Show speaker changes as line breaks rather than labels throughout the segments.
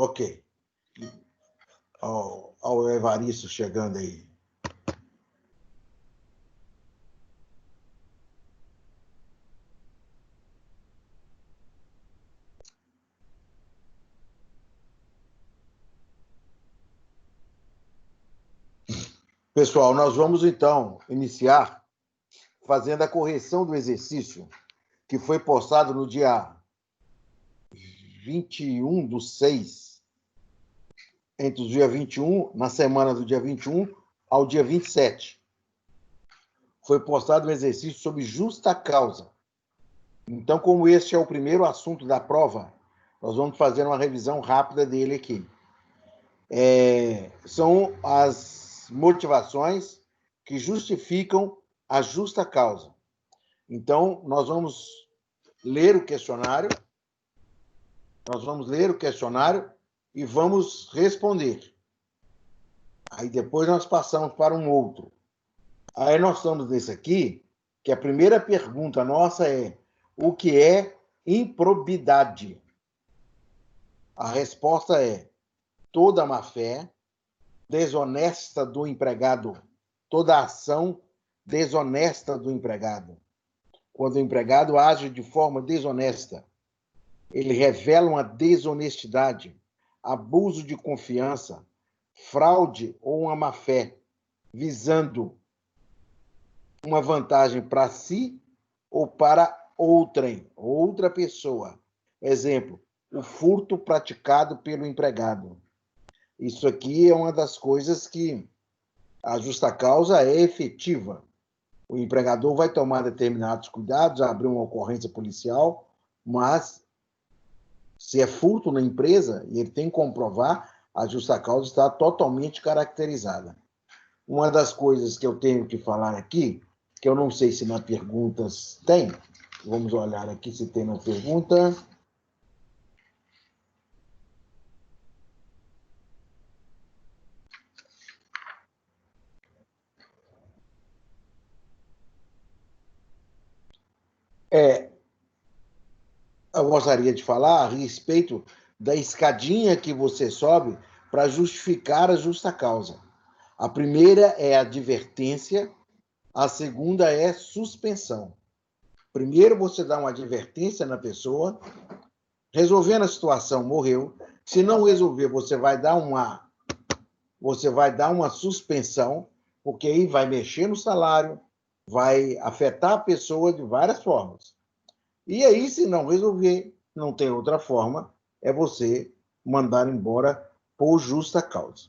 Ok. Ao Evaristo chegando aí. Pessoal, nós vamos, então, iniciar fazendo a correção do exercício que foi postado no dia 21/6, entre o dia 21, na semana do dia 21 ao dia 27. Foi postado um exercício sobre justa causa. Então, como este é o primeiro assunto da prova, nós vamos fazer uma revisão rápida dele aqui. São as motivações que justificam a justa causa. Então, nós vamos ler o questionário, e vamos responder. Aí depois nós passamos para um outro. Aí nós estamos nesse aqui, que a primeira pergunta nossa é: o que é improbidade? A resposta é: toda má-fé desonesta do empregado, toda ação desonesta do empregado. Quando o empregado age de forma desonesta, ele revela uma desonestidade, abuso de confiança, fraude ou uma má-fé, visando uma vantagem para si ou para outra pessoa. Exemplo, o furto praticado pelo empregado. Isso aqui é uma das coisas que a justa causa é efetiva. O empregador vai tomar determinados cuidados, abrir uma ocorrência policial, mas se é furto na empresa e ele tem que comprovar, a justa causa está totalmente caracterizada. Uma das coisas que eu tenho que falar aqui, que eu não sei se nas perguntas tem, vamos olhar aqui se tem na pergunta. Eu gostaria de falar a respeito da escadinha que você sobe para justificar a justa causa. A primeira é advertência, a segunda é suspensão. Primeiro você dá uma advertência na pessoa, resolvendo a situação, morreu. Se não resolver, você vai dar uma suspensão, porque aí vai mexer no salário, vai afetar a pessoa de várias formas. E aí, se não resolver, não tem outra forma, é você mandar embora por justa causa.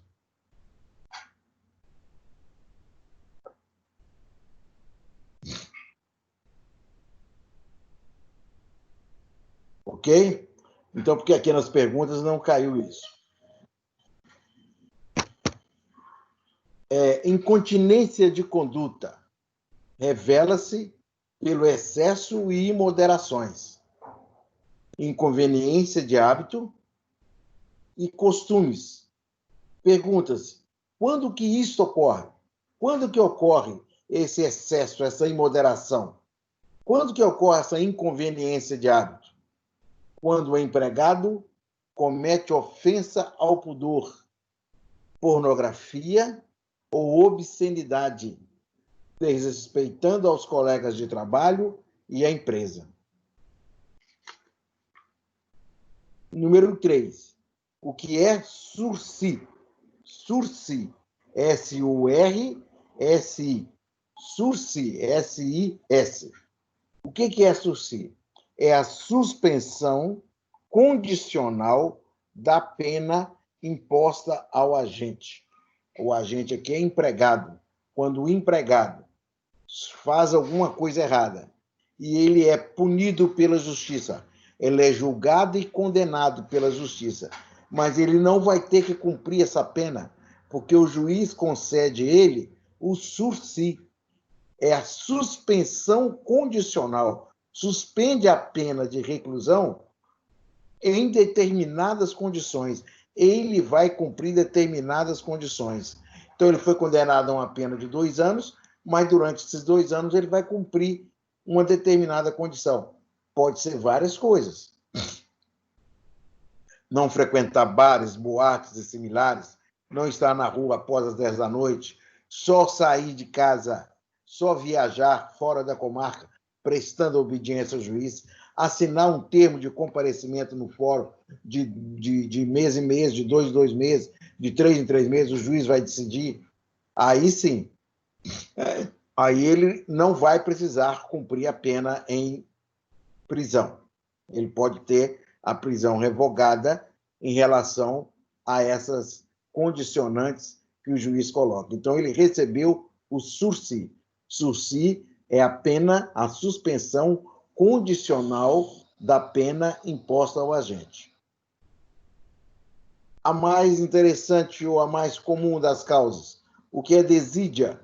Ok? Então, porque aqui nas perguntas não caiu isso. Incontinência de conduta revela-se pelo excesso e imoderações, inconveniência de hábito e costumes. Pergunta-se, quando que isso ocorre? Quando que ocorre esse excesso, essa imoderação? Quando que ocorre essa inconveniência de hábito? Quando o empregado comete ofensa ao pudor, pornografia ou obscenidade, desrespeitando aos colegas de trabalho e a empresa. Número 3. O que é sursi? Sursi. S-U-R-S-I. Sursi. S-I-S. O que é sursi? É a suspensão condicional da pena imposta ao agente. O agente aqui é empregado. Quando o empregado faz alguma coisa errada e ele é punido pela justiça, ele é julgado e condenado pela justiça, mas ele não vai ter que cumprir essa pena, porque o juiz concede a ele o sursi, é a suspensão condicional, suspende a pena de reclusão em determinadas condições. Ele vai cumprir determinadas condições. Então, ele foi condenado a uma pena de 2 anos, mas durante esses 2 anos ele vai cumprir uma determinada condição. Pode ser várias coisas. não frequentar bares, boates e similares, não estar na rua após as 10 da noite, só sair de casa, só viajar fora da comarca, prestando obediência ao juiz, assinar um termo de comparecimento no fórum de mês em mês, de 2 em 2 meses, de 3 em 3 meses, o juiz vai decidir. Aí sim, aí ele não vai precisar cumprir a pena em prisão. Ele pode ter a prisão revogada em relação a essas condicionantes que o juiz coloca. Então, ele recebeu o sursi. Sursi é a pena, a suspensão condicional da pena imposta ao agente. A mais interessante ou a mais comum das causas, o que é desídia?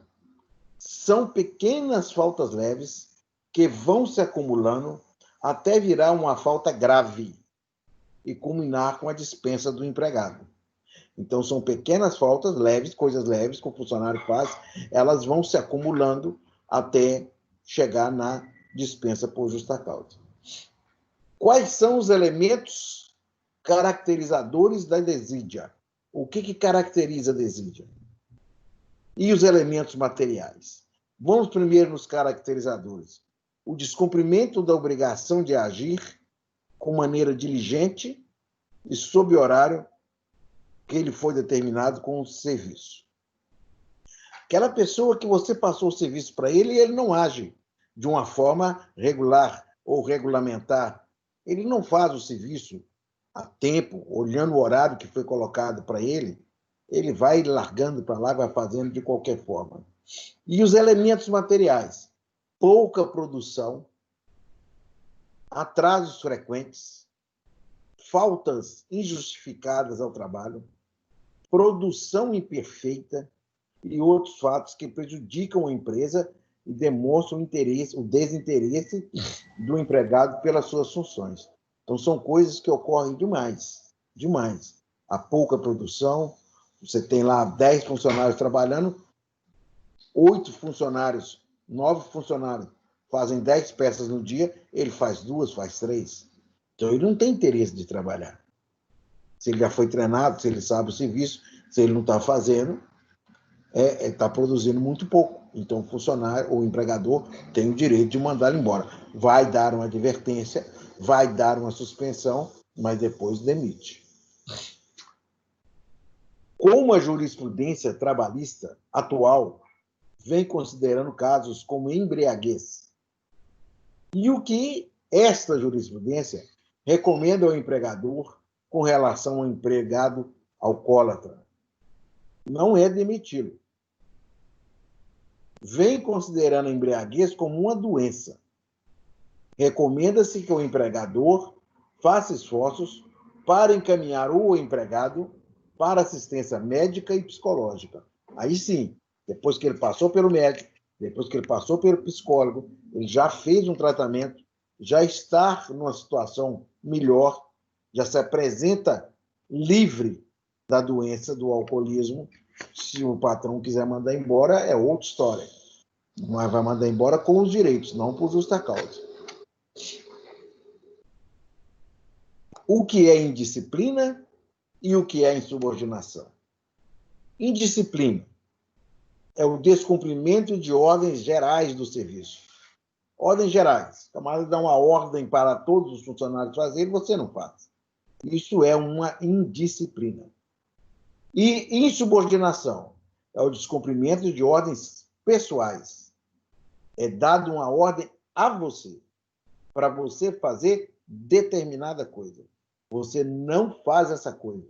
São pequenas faltas leves que vão se acumulando até virar uma falta grave e culminar com a dispensa do empregado. Então, são pequenas faltas leves, coisas leves que o funcionário faz, elas vão se acumulando até chegar na dispensa por justa causa. Quais são os elementos caracterizadores da desídia? O que caracteriza a desídia? E os elementos materiais? Vamos primeiro nos caracterizadores. O descumprimento da obrigação de agir com maneira diligente e sob horário que ele foi determinado com o serviço. Aquela pessoa que você passou o serviço para ele e ele não age de uma forma regular ou regulamentar. Ele não faz o serviço a tempo, olhando o horário que foi colocado para ele, ele vai largando para lá, vai fazendo de qualquer forma. E os elementos materiais? Pouca produção, atrasos frequentes, faltas injustificadas ao trabalho, produção imperfeita e outros fatos que prejudicam a empresa e demonstram o desinteresse do empregado pelas suas funções. Então, são coisas que ocorrem demais, demais. A pouca produção, você tem lá 10 funcionários trabalhando, 8 funcionários, 9 funcionários fazem 10 peças no dia, ele faz 2, faz 3. Então, ele não tem interesse de trabalhar. Se ele já foi treinado, se ele sabe o serviço, se ele não está fazendo, está produzindo muito pouco. Então, o funcionário ou o empregador tem o direito de mandá-lo embora. Vai dar uma advertência, vai dar uma suspensão, mas depois demite. Como a jurisprudência trabalhista atual vem considerando casos como embriaguez, e o que esta jurisprudência recomenda ao empregador com relação ao empregado alcoólatra? Não é demiti-lo. Vem considerando a embriaguez como uma doença. Recomenda-se que o empregador faça esforços para encaminhar o empregado para assistência médica e psicológica. Aí sim, depois que ele passou pelo médico, depois que ele passou pelo psicólogo, ele já fez um tratamento, já está numa situação melhor, já se apresenta livre da doença do alcoolismo. Se o patrão quiser mandar embora, é outra história. Mas vai mandar embora com os direitos, não por justa causa. O que é indisciplina e o que é insubordinação? Indisciplina é o descumprimento de ordens gerais do serviço. Ordens gerais. O camarada dá uma ordem para todos os funcionários fazerem, você não faz. Isso é uma indisciplina. E insubordinação é o descumprimento de ordens pessoais. É dado uma ordem a você, para você fazer determinada coisa. Você não faz essa coisa.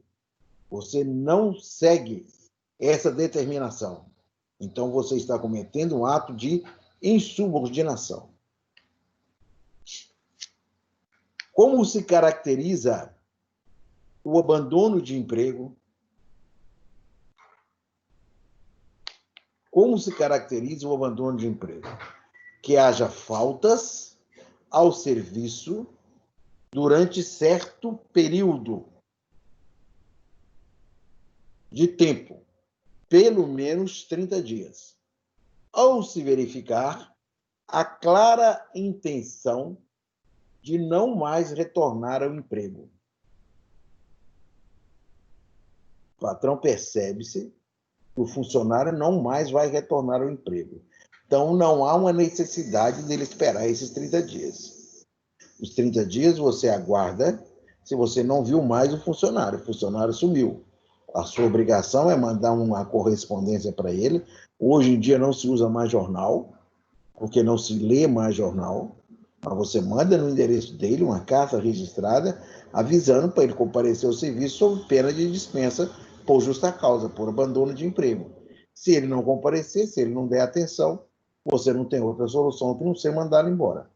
Você não segue essa determinação. Então, você está cometendo um ato de insubordinação. Como se caracteriza o abandono de emprego? Como se caracteriza o abandono de emprego? Que haja faltas ao serviço durante certo período de tempo, pelo menos 30 dias, ou se verificar a clara intenção de não mais retornar ao emprego. O patrão percebe-se que o funcionário não mais vai retornar ao emprego. Então, não há uma necessidade dele esperar esses 30 dias. Os 30 dias você aguarda se você não viu mais o funcionário sumiu. A sua obrigação é mandar uma correspondência para ele. Hoje em dia não se usa mais jornal, porque não se lê mais jornal, mas você manda no endereço dele uma carta registrada avisando para ele comparecer ao serviço sob pena de dispensa por justa causa, por abandono de emprego. Se ele não comparecer, se ele não der atenção, você não tem outra solução que não ser mandá-lo embora.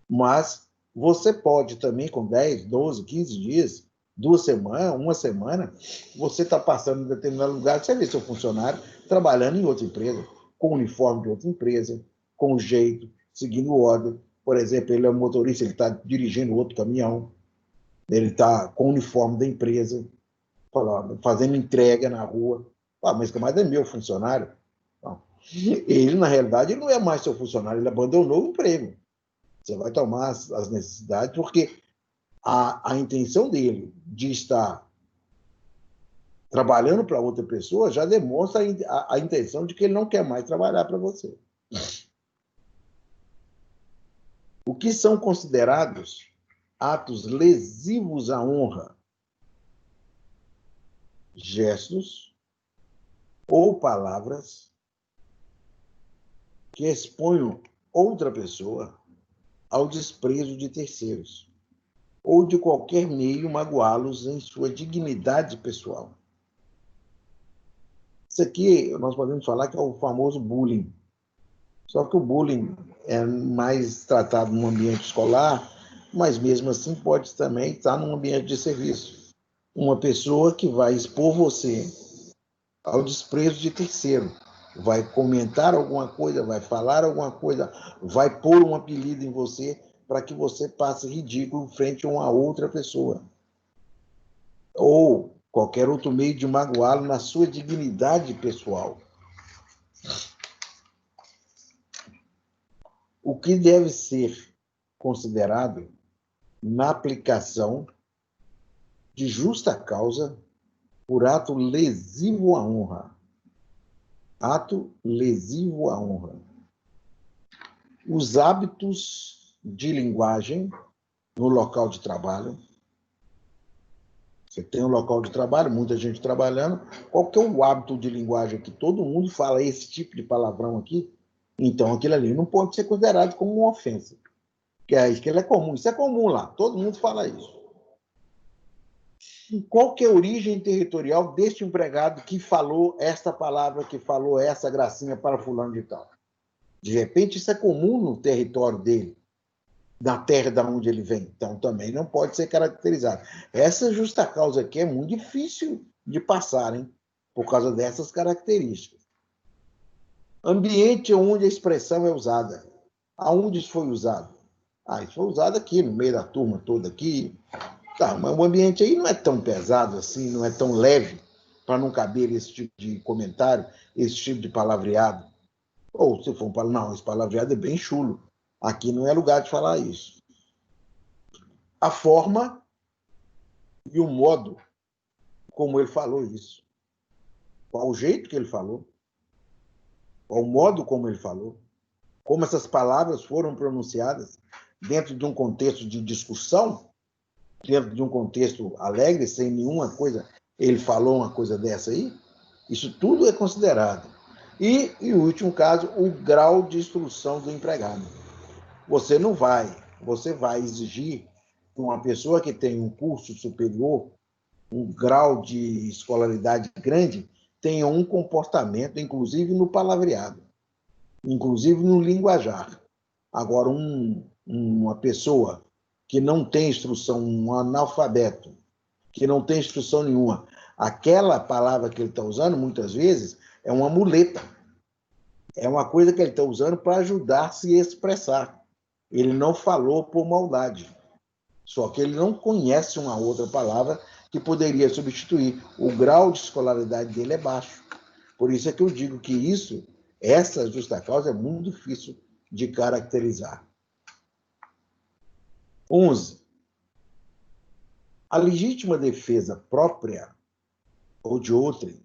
Mas você pode também, com 10, 12, 15 dias, 2 semanas, uma semana, você está passando em determinado lugar, você vê seu funcionário trabalhando em outra empresa, com o uniforme de outra empresa, com jeito, seguindo ordem. Por exemplo, ele é um motorista, ele está dirigindo outro caminhão, ele está com o uniforme da empresa, fazendo entrega na rua. Mas que mais é meu funcionário? Não. Ele, na realidade, ele não é mais seu funcionário, ele abandonou o emprego. Você vai tomar as necessidades, porque a intenção dele de estar trabalhando para outra pessoa já demonstra a intenção de que ele não quer mais trabalhar para você. O que são considerados atos lesivos à honra? Gestos ou palavras que exponham outra pessoa ao desprezo de terceiros, ou de qualquer meio magoá-los em sua dignidade pessoal. Isso aqui nós podemos falar que é o famoso bullying. Só que o bullying é mais tratado no ambiente escolar, mas mesmo assim pode também estar num ambiente de serviço. Uma pessoa que vai expor você ao desprezo de terceiro, vai comentar alguma coisa, vai falar alguma coisa, vai pôr um apelido em você para que você passe ridículo frente a uma outra pessoa. Ou qualquer outro meio de magoá-lo na sua dignidade pessoal. O que deve ser considerado na aplicação de justa causa por ato lesivo à honra. Ato lesivo à honra. Os hábitos de linguagem no local de trabalho. Você tem um local de trabalho, muita gente trabalhando. Qual que é o hábito de linguagem que todo mundo fala esse tipo de palavrão aqui? Então, aquilo ali não pode ser considerado como uma ofensa. Que é isso que é comum. Isso é comum lá. Todo mundo fala isso. E qual que é a origem territorial deste empregado que falou esta palavra, que falou essa gracinha para fulano de tal? De repente, isso é comum no território dele, na terra de onde ele vem. Então, também não pode ser caracterizado. Essa justa causa aqui é muito difícil de passar, hein? Por causa dessas características. Ambiente onde a expressão é usada. Aonde isso foi usado? Isso foi usado aqui, no meio da turma toda aqui. Tá, mas o ambiente aí não é tão pesado assim, não é tão leve para não caber esse tipo de comentário, esse tipo de palavreado. Ou se for não, esse palavreado é bem chulo. Aqui não é lugar de falar isso. A forma e o modo como ele falou isso. Qual o jeito que ele falou. Qual o modo como ele falou. Como essas palavras foram pronunciadas dentro de um contexto de discussão, dentro de um contexto alegre, sem nenhuma coisa, ele falou uma coisa dessa aí, isso tudo é considerado. E, em último caso, o grau de instrução do empregado. Você vai exigir que uma pessoa que tem um curso superior, um grau de escolaridade grande, tenha um comportamento, inclusive no palavreado, inclusive no linguajar. Agora, uma pessoa que não tem instrução, um analfabeto, que não tem instrução nenhuma, aquela palavra que ele está usando, muitas vezes, é uma muleta. É uma coisa que ele está usando para ajudar a se expressar. Ele não falou por maldade. Só que ele não conhece uma outra palavra que poderia substituir. O grau de escolaridade dele é baixo. Por isso é que eu digo que essa justa causa é muito difícil de caracterizar. 11. A legítima defesa própria ou de outrem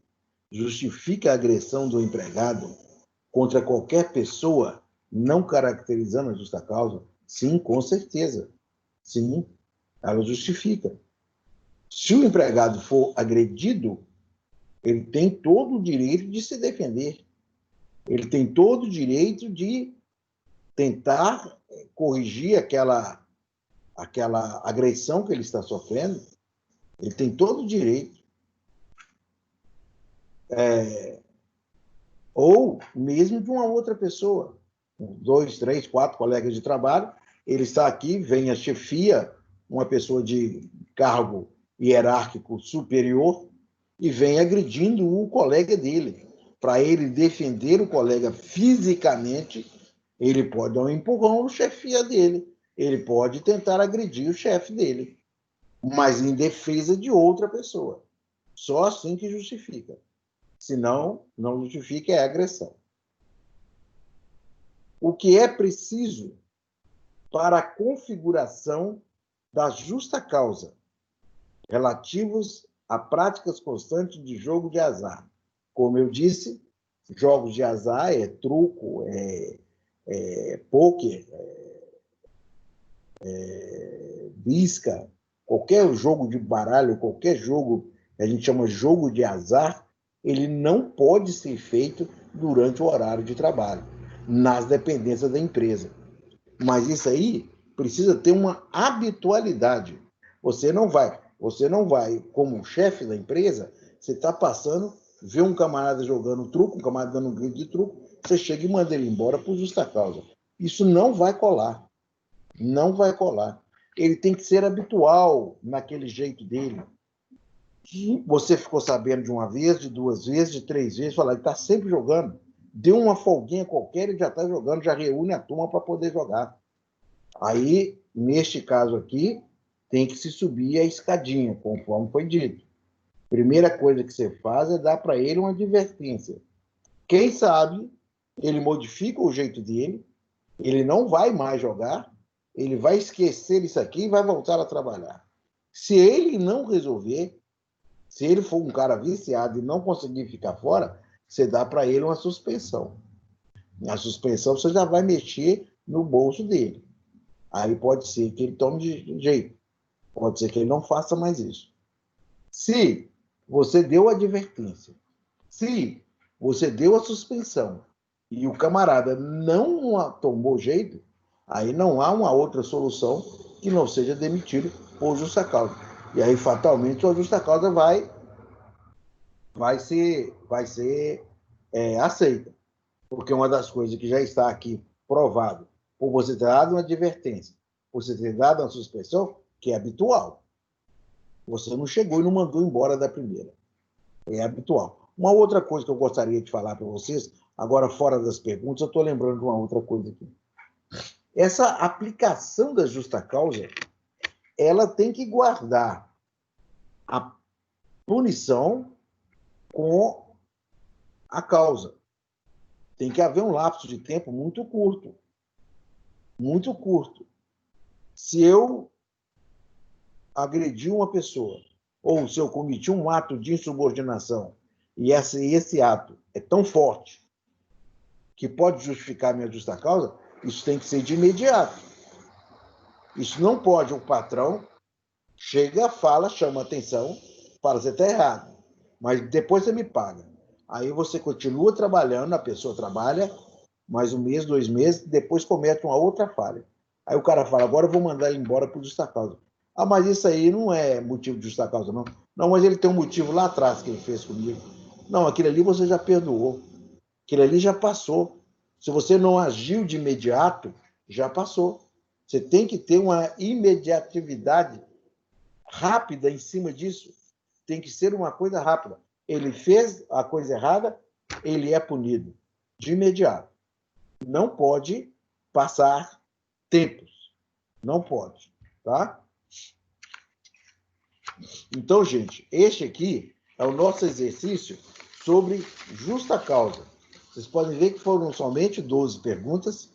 justifica a agressão do empregado contra qualquer pessoa, não caracterizando a justa causa? Sim, com certeza. Sim, ela justifica. Se o empregado for agredido, ele tem todo o direito de se defender. Ele tem todo o direito de tentar corrigir aquela agressão que ele está sofrendo. Ele tem todo o direito. Ou mesmo de uma outra pessoa. 2, 3, 4 colegas de trabalho, ele está aqui, vem a chefia, uma pessoa de cargo hierárquico superior, e vem agredindo o colega dele. Para ele defender o colega fisicamente, ele pode dar um empurrão no chefia dele, ele pode tentar agredir o chefe dele, mas em defesa de outra pessoa. Só assim que justifica. Senão, não justifica, é agressão. O que é preciso para a configuração da justa causa relativos a práticas constantes de jogo de azar? Como eu disse, jogos de azar é truco, pôquer, bisca, qualquer jogo de baralho, qualquer jogo que a gente chama jogo de azar, ele não pode ser feito durante o horário de trabalho, nas dependências da empresa. Mas isso aí precisa ter uma habitualidade. Você não vai, como chefe da empresa, você está passando, vê um camarada jogando truco, um camarada dando um grito de truco, você chega e manda ele embora por justa causa. Isso não vai colar. Não vai colar. Ele tem que ser habitual naquele jeito dele. Você ficou sabendo de uma vez, de 2 vezes, de 3 vezes, falar, ele está sempre jogando. Deu uma folguinha qualquer, ele já está jogando, já reúne a turma para poder jogar. Aí, neste caso aqui, tem que se subir a escadinha, conforme foi dito. Primeira coisa que você faz é dar para ele uma advertência. Quem sabe, ele modifica o jeito dele, ele não vai mais jogar, ele vai esquecer isso aqui e vai voltar a trabalhar. Se ele não resolver, se ele for um cara viciado e não conseguir ficar fora, você dá para ele uma suspensão. Na suspensão, você já vai mexer no bolso dele. Aí pode ser que ele tome de jeito. Pode ser que ele não faça mais isso. Se você deu a advertência, se você deu a suspensão e o camarada não tomou jeito, aí não há uma outra solução que não seja demitido por justa causa. E aí, fatalmente, a justa causa vai ser aceita. Porque uma das coisas que já está aqui provado, por você ter dado uma advertência, por você ter dado uma suspensão, que é habitual. Você não chegou e não mandou embora da primeira. É habitual. Uma outra coisa que eu gostaria de falar para vocês, agora fora das perguntas, eu estou lembrando de uma outra coisa aqui. Essa aplicação da justa causa, ela tem que guardar a punição com a causa. Tem que haver um lapso de tempo muito curto. Muito curto. Se eu agredi uma pessoa, ou se eu cometi um ato de insubordinação, e esse ato é tão forte que pode justificar minha justa causa, isso tem que ser de imediato. Isso não pode, o patrão chega, fala, chama atenção, fala, você está errado, mas depois você me paga. Aí você continua trabalhando, a pessoa trabalha mais 1 mês, 2 meses, depois comete uma outra falha. Aí o cara fala, agora eu vou mandar ele embora por justa causa. Ah, mas isso aí não é motivo de justa causa, não. Não, mas ele tem um motivo lá atrás que ele fez comigo. Não, aquilo ali você já perdoou. Aquilo ali já passou. Se você não agiu de imediato, já passou. Você tem que ter uma imediatividade rápida em cima disso. Tem que ser uma coisa rápida. Ele fez a coisa errada, ele é punido de imediato. Não pode passar tempos. Não pode, tá? Então, gente, este aqui é o nosso exercício sobre justa causa. Vocês podem ver que foram somente 12 perguntas,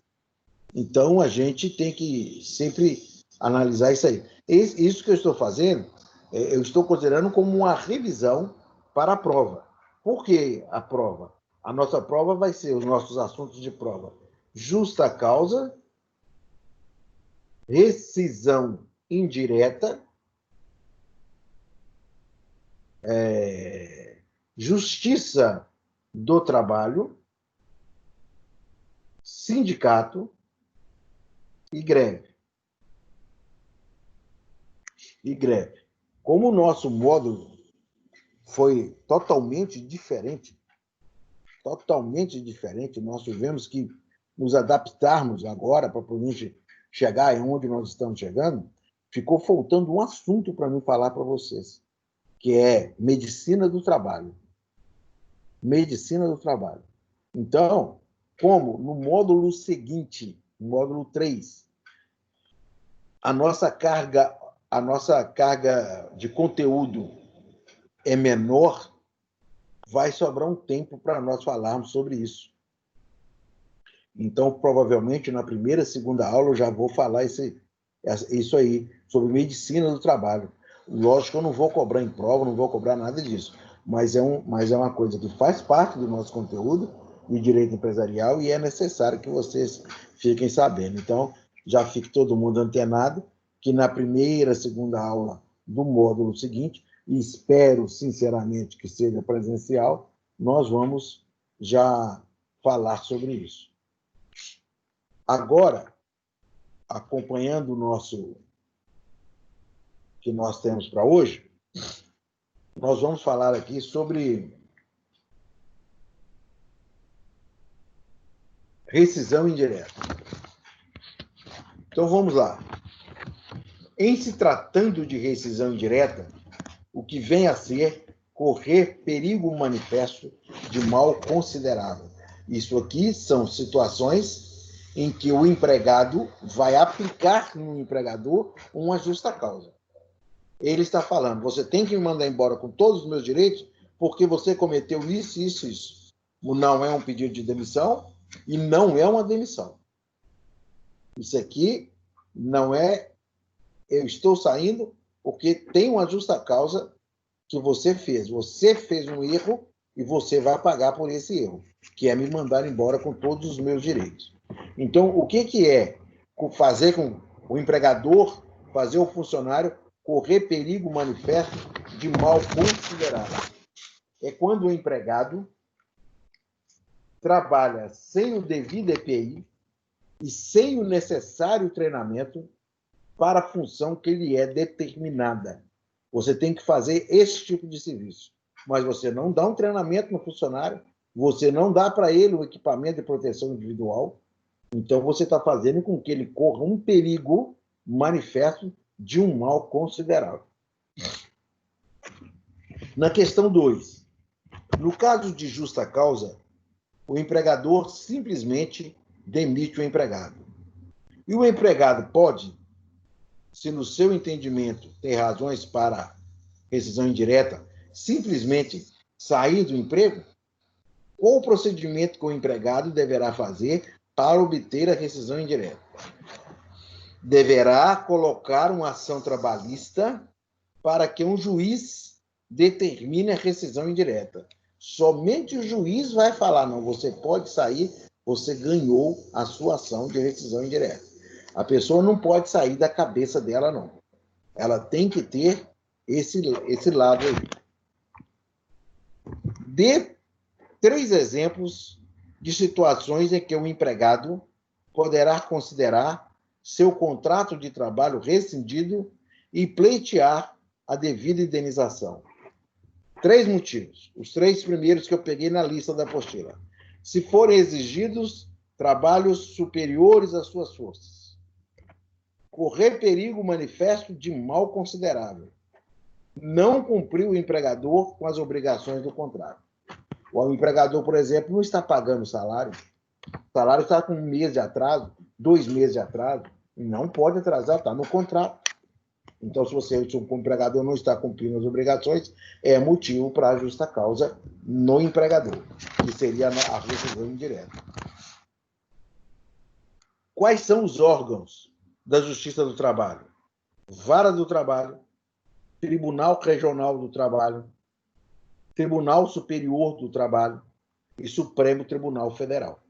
então a gente tem que sempre analisar isso aí. Isso que eu estou fazendo, eu estou considerando como uma revisão para a prova. Por que a prova? A nossa prova vai ser os nossos assuntos de prova: justa causa, rescisão indireta, justiça do trabalho, sindicato e greve. Como o nosso módulo foi totalmente diferente, nós tivemos que nos adaptarmos agora para poder chegar onde nós estamos chegando, ficou faltando um assunto para mim falar para vocês, que é medicina do trabalho. Medicina do trabalho. Então, como no módulo seguinte, no módulo 3, a nossa carga de conteúdo é menor, vai sobrar um tempo para nós falarmos sobre isso. Então, provavelmente, na primeira, segunda aula, eu já vou falar isso aí, sobre medicina do trabalho. Lógico que eu não vou cobrar em prova, não vou cobrar nada disso, mas é uma coisa que faz parte do nosso conteúdo de direito empresarial e é necessário que vocês fiquem sabendo. Então, já fique todo mundo antenado que na primeira, segunda aula do módulo seguinte, e espero sinceramente que seja presencial, nós vamos já falar sobre isso. Agora, acompanhando o nosso que nós temos para hoje, nós vamos falar aqui sobre rescisão indireta. Então, vamos lá. Em se tratando de rescisão indireta, o que vem a ser correr perigo manifesto de mal considerável. Isso aqui são situações em que o empregado vai aplicar no empregador uma justa causa. Ele está falando, você tem que me mandar embora com todos os meus direitos porque você cometeu isso, isso, isso. Não é um pedido de demissão e não é uma demissão. Isso aqui não é eu estou saindo porque tem uma justa causa que você fez. Você fez um erro e você vai pagar por esse erro, que é me mandar embora com todos os meus direitos. Então, o que é fazer com o empregador, fazer o funcionário correr perigo manifesto de mal considerável? É quando o empregado trabalha sem o devido EPI e sem o necessário treinamento para a função que lhe é determinada. Você tem que fazer esse tipo de serviço. Mas você não dá um treinamento no funcionário, você não dá para ele um equipamento de proteção individual, então você está fazendo com que ele corra um perigo manifesto de um mal considerável. Na questão 2, no caso de justa causa, o empregador simplesmente demite o empregado. E o empregado pode, se no seu entendimento tem razões para rescisão indireta, simplesmente sair do emprego? Qual o procedimento que o empregado deverá fazer para obter a rescisão indireta? Deverá colocar uma ação trabalhista para que um juiz determine a rescisão indireta. Somente o juiz vai falar, não, você pode sair, você ganhou a sua ação de rescisão indireta. A pessoa não pode sair da cabeça dela, não. Ela tem que ter esse lado aí. Dê 3 exemplos de situações em que o empregado poderá considerar seu contrato de trabalho rescindido e pleitear a devida indenização. 3 motivos. Os 3 primeiros que eu peguei na lista da apostila. Se forem exigidos trabalhos superiores às suas forças. Correr perigo manifesto de mal considerável. Não cumprir o empregador com as obrigações do contrato. O empregador, por exemplo, não está pagando o salário. O salário está com 1 mês de atraso, 2 meses de atraso. Não pode atrasar, está no contrato. Então, se o empregador não está cumprindo as obrigações, é motivo para a justa causa no empregador, que seria a rescisão indireta. Quais são os órgãos da Justiça do Trabalho? Vara do Trabalho, Tribunal Regional do Trabalho, Tribunal Superior do Trabalho e Supremo Tribunal Federal.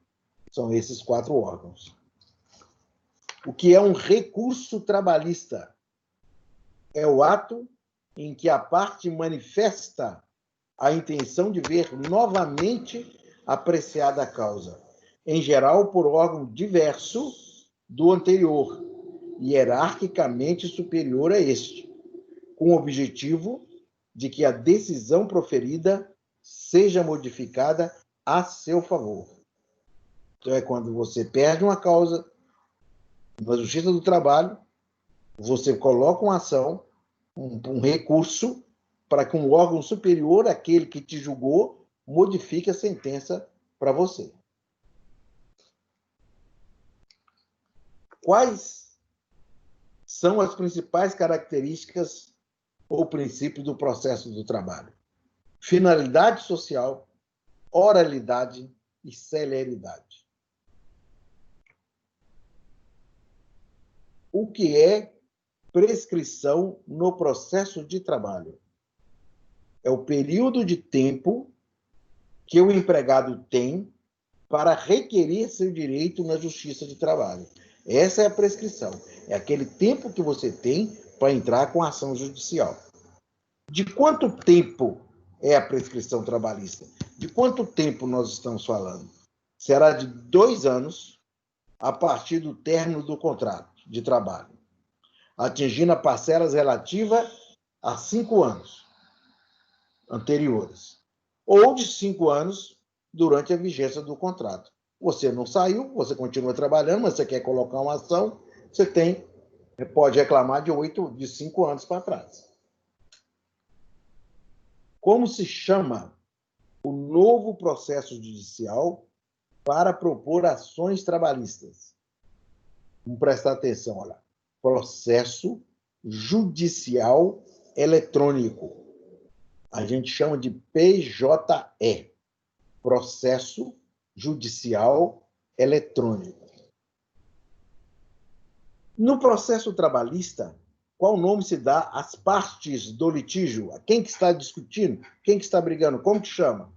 São esses 4 órgãos. O que é um recurso trabalhista? É o ato em que a parte manifesta a intenção de ver novamente apreciada a causa, em geral por órgão diverso do anterior, hierarquicamente superior a este, com o objetivo de que a decisão proferida seja modificada a seu favor. Então, é quando você perde uma causa na Justiça do Trabalho, você coloca uma ação, um recurso, para que um órgão superior àquele que te julgou modifique a sentença para você. Quais são as principais características ou princípios do processo do trabalho? Finalidade social, oralidade e celeridade. O que é prescrição no processo de trabalho? É o período de tempo que o empregado tem para requerer seu direito na Justiça de Trabalho. Essa é a prescrição. É aquele tempo que você tem para entrar com a ação judicial. De quanto tempo é a prescrição trabalhista? De quanto tempo nós estamos falando? Será de 2 anos a partir do término do contrato de trabalho, atingindo a parcelas relativa a 5 anos anteriores, ou de 5 anos durante a vigência do contrato. Você não saiu, você continua trabalhando, mas você quer colocar uma ação, você pode reclamar de 5 anos para trás. Como se chama o novo processo judicial para propor ações trabalhistas? Vamos prestar atenção, olha. Processo judicial eletrônico. A gente chama de PJE, Processo Judicial Eletrônico. No processo trabalhista, qual nome se dá às partes do litígio? A quem que está discutindo? Quem que está brigando? Como que chama?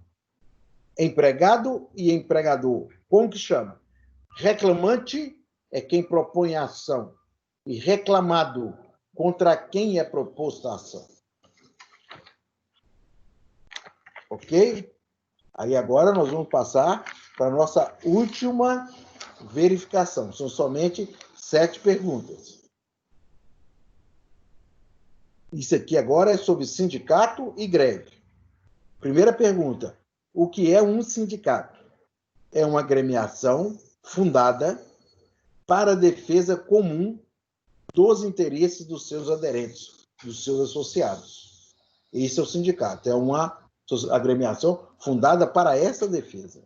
Empregado e empregador. Como que chama? Reclamante é quem propõe a ação. E reclamado, contra quem é proposta a ação. Ok? Aí agora nós vamos passar para a nossa última verificação. São somente 7 perguntas. Isso aqui agora é sobre sindicato e greve. Primeira pergunta: o que é um sindicato? É uma agremiação fundada para a defesa comum dos interesses dos seus aderentes, dos seus associados. Esse é o sindicato. É uma agremiação fundada para essa defesa.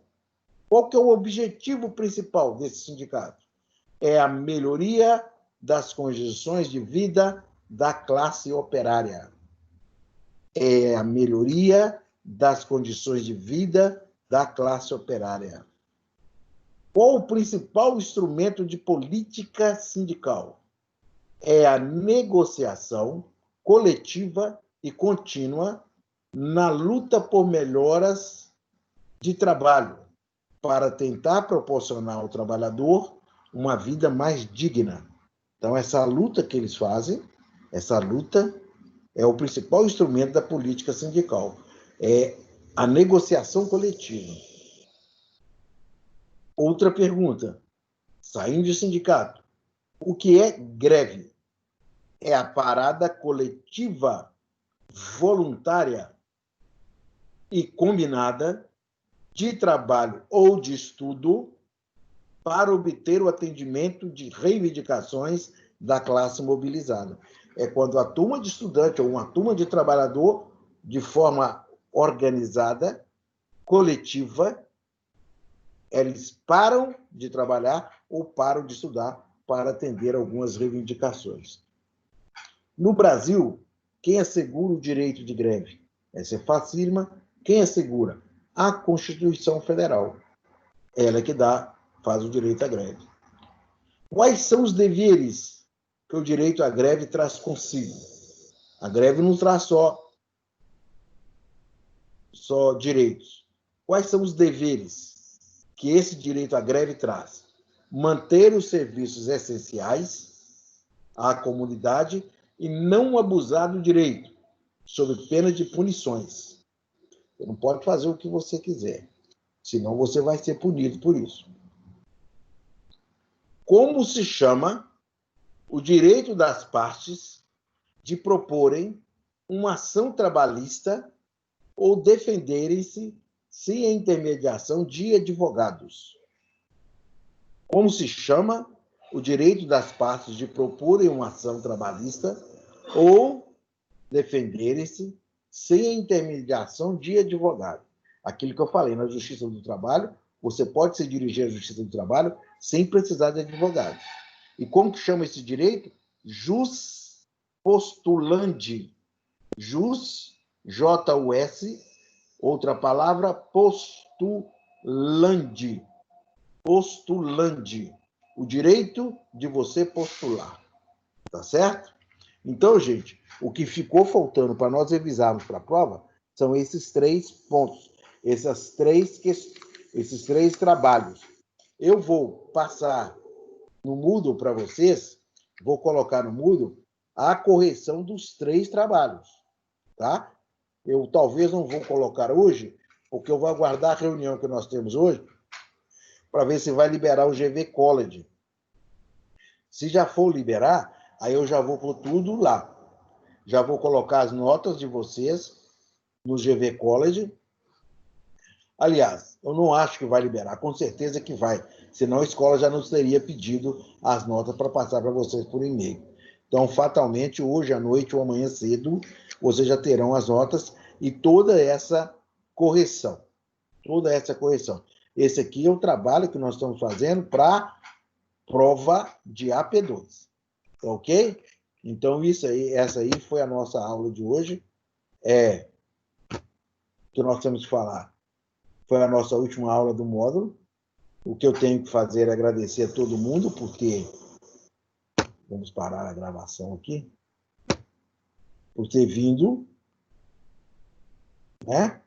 Qual que é o objetivo principal desse sindicato? É a melhoria das condições de vida da classe operária. É a melhoria das condições de vida da classe operária. Qual o principal instrumento de política sindical? É a negociação coletiva e contínua na luta por melhoras de trabalho, para tentar proporcionar ao trabalhador uma vida mais digna. Então, essa luta que eles fazem, essa luta é o principal instrumento da política sindical. É a negociação coletiva. Outra pergunta, saindo de sindicato. O que é greve? É a parada coletiva voluntária e combinada de trabalho ou de estudo para obter o atendimento de reivindicações da classe mobilizada. É quando a turma de estudante ou uma turma de trabalhador, de forma organizada, coletiva, eles param de trabalhar ou param de estudar para atender algumas reivindicações. No Brasil, quem assegura o direito de greve? Essa é facílima. Quem assegura? A Constituição Federal. Ela é que faz o direito à greve. Quais são os deveres que o direito à greve traz consigo? A greve não traz só só direitos. Quais são os deveres que esse direito à greve traz? Manter os serviços essenciais à comunidade e não abusar do direito, sob pena de punições. Você não pode fazer o que você quiser, senão você vai ser punido por isso. Como se chama o direito das partes de proporem uma ação trabalhista ou defenderem-se sem a intermediação de advogados? Como se chama o direito das partes de proporem uma ação trabalhista ou defenderem-se sem a intermediação de advogado? Aquilo que eu falei, na Justiça do Trabalho, você pode se dirigir à Justiça do Trabalho sem precisar de advogado. E como que chama esse direito? Jus postulandi. Jus, J-U-S, outra palavra, postulandi. Postulandi. O direito de você postular. Tá certo? Então, gente, o que ficou faltando para nós revisarmos para a prova são esses 3 pontos, esses três trabalhos. Eu vou passar no Moodle para vocês, vou colocar no Moodle a correção dos 3 trabalhos, tá? Eu talvez não vou colocar hoje, porque eu vou aguardar a reunião que nós temos hoje para ver se vai liberar o GV College. Se já for liberar, aí eu já vou pôr tudo lá. Já vou colocar as notas de vocês no GV College. Aliás, eu não acho que vai liberar, com certeza que vai, senão a escola já nos teria pedido as notas para passar para vocês por e-mail. Então, fatalmente, hoje à noite ou amanhã cedo, vocês já terão as notas e toda essa correção. Toda essa correção. Esse aqui é o trabalho que nós estamos fazendo para prova de AP2. Ok? Então, essa aí foi a nossa aula de hoje. Que nós temos que falar. Foi a nossa última aula do módulo. O que eu tenho que fazer é agradecer a todo mundo, porque... Vamos parar a gravação aqui. Por ter vindo, né?